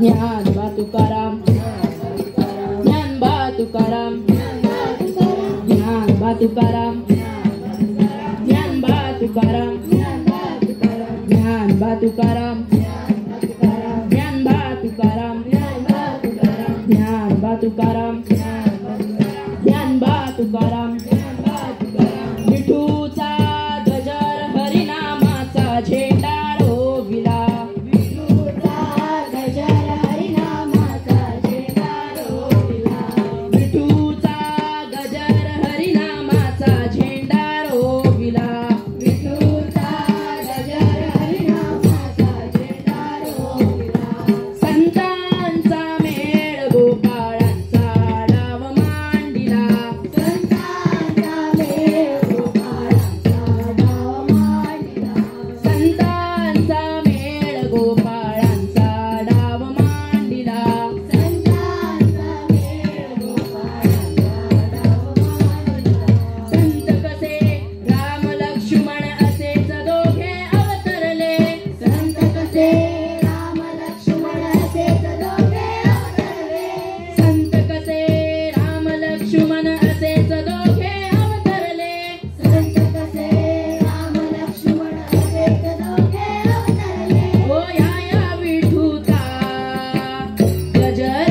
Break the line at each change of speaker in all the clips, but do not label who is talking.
ज्ञानोबा तुकाराम, ज्ञानोबा तुकाराम, ज्ञानोबा तुकाराम, ज्ञानोबा तुकाराम, ज्ञानोबा तुकाराम, ज्ञानोबा तुकाराम, ज्ञानोबा तुकाराम, ज्ञानोबा तुकाराम. विठूचा गजर हरिनामाचा झेंडा रोविला, विठूचा गजर हरिनामाचा झेंडा रोविला, विठूचा गजर हरिनामाचा झेंडा रोविला, विठूचा गजर हरिनामाचा झेंडा रोविला. संतांचा मेळ गोपाळांचा डाव मांडिला, संतांचा मेळ गोपाळांचा डाव मांडिला, संतांचा मेळ गोपाळांचा डाव मांडिला, संतांचा मेळ गोपाळांचा डाव मांडिला. संत कसे राम लक्ष्मण असेच दोघे अवतरले, संत कसे राम लक्ष्मण असेच दोघे अवतरले, संत कसे राम लक्ष्मण असेच दोघे अवतरले, संत कसे राम लक्ष्मण असेच दोघे अवतरले. ओ या विठूचा गजर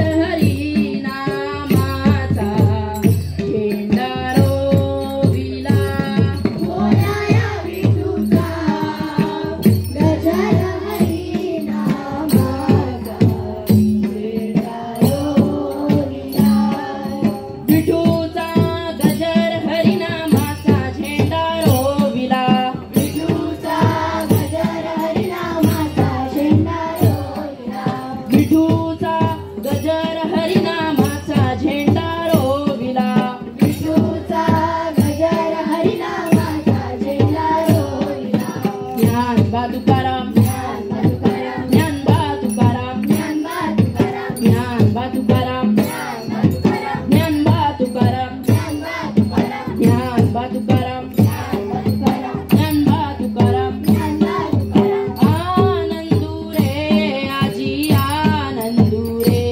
हरिनामाचा झेंडा रोविला, ओ या विठूचा गजर हरिनामाचा झेंडा रोविला, विठूचा गजर हरिनामाचा झेंडा रोविला, विठूचा गजर हरिनामाचा झेंडा रोविला, विठूचा गजर हरिनामाचा झेंडा रोविला, विठूचा गजर हरिनामाचा झेंडा रोविला. ज्ञानोबा तुकाराम, ज्ञानोबा तुकाराम, ज्ञानोबा तुकाराम, ज्ञानोबा तुकाराम, ज्ञानोबा तुकाराम, ज्ञानोबा तुकाराम, ज्ञानोबा तुकाराम. आनंदू रे आजी आनंदू रे,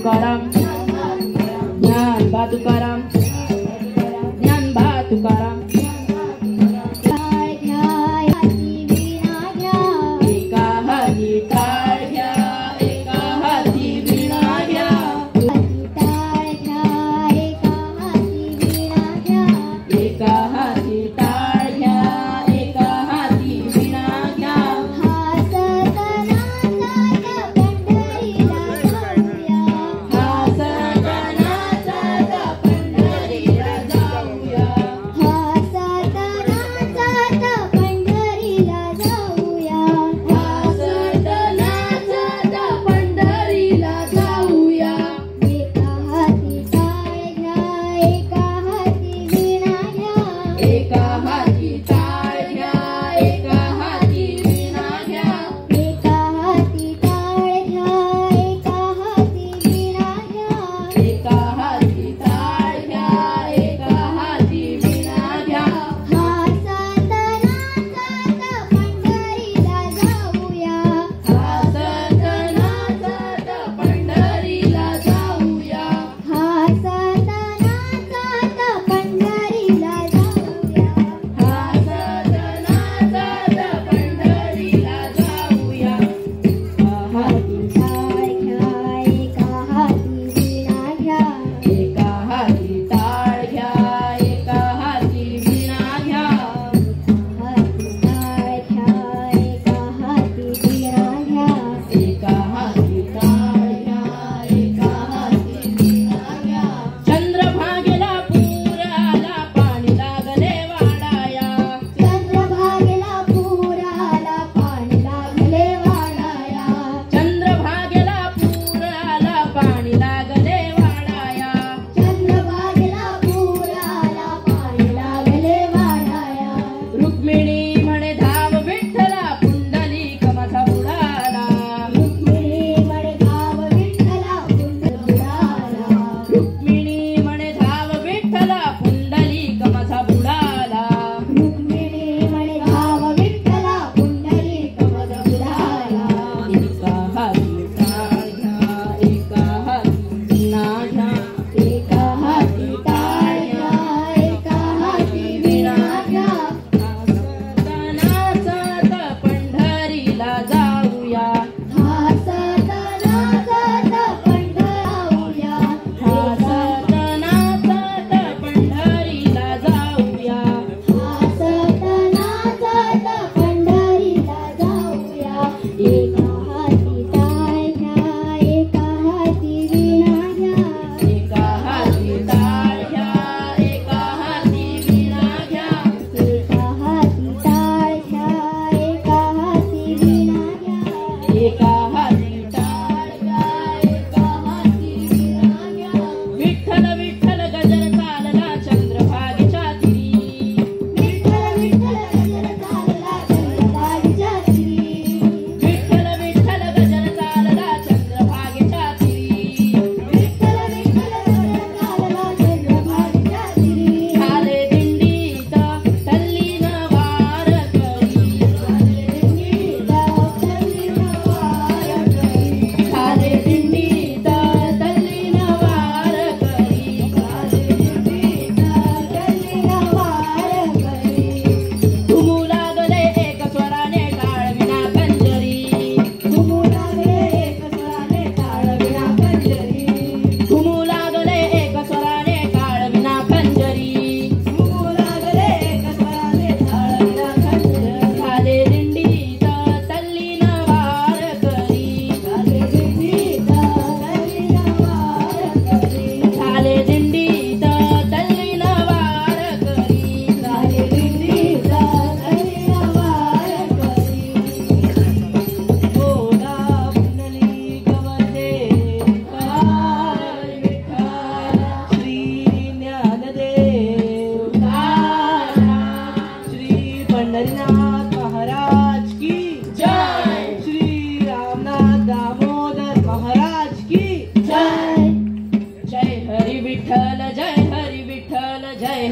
तुकाराम ज्ञानबा तुकाराम ज्ञानबा तुकाराम एका हाती टाळ घ्या एका हाती वीणा घ्या एका हाती टाळ घ्या एका हाती वीणा घ्या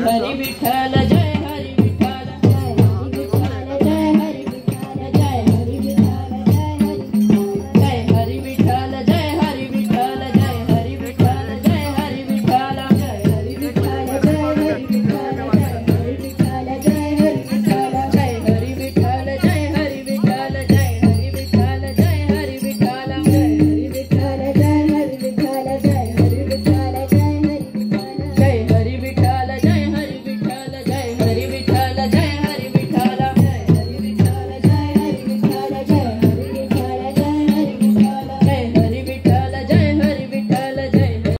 हरी विठ्ठल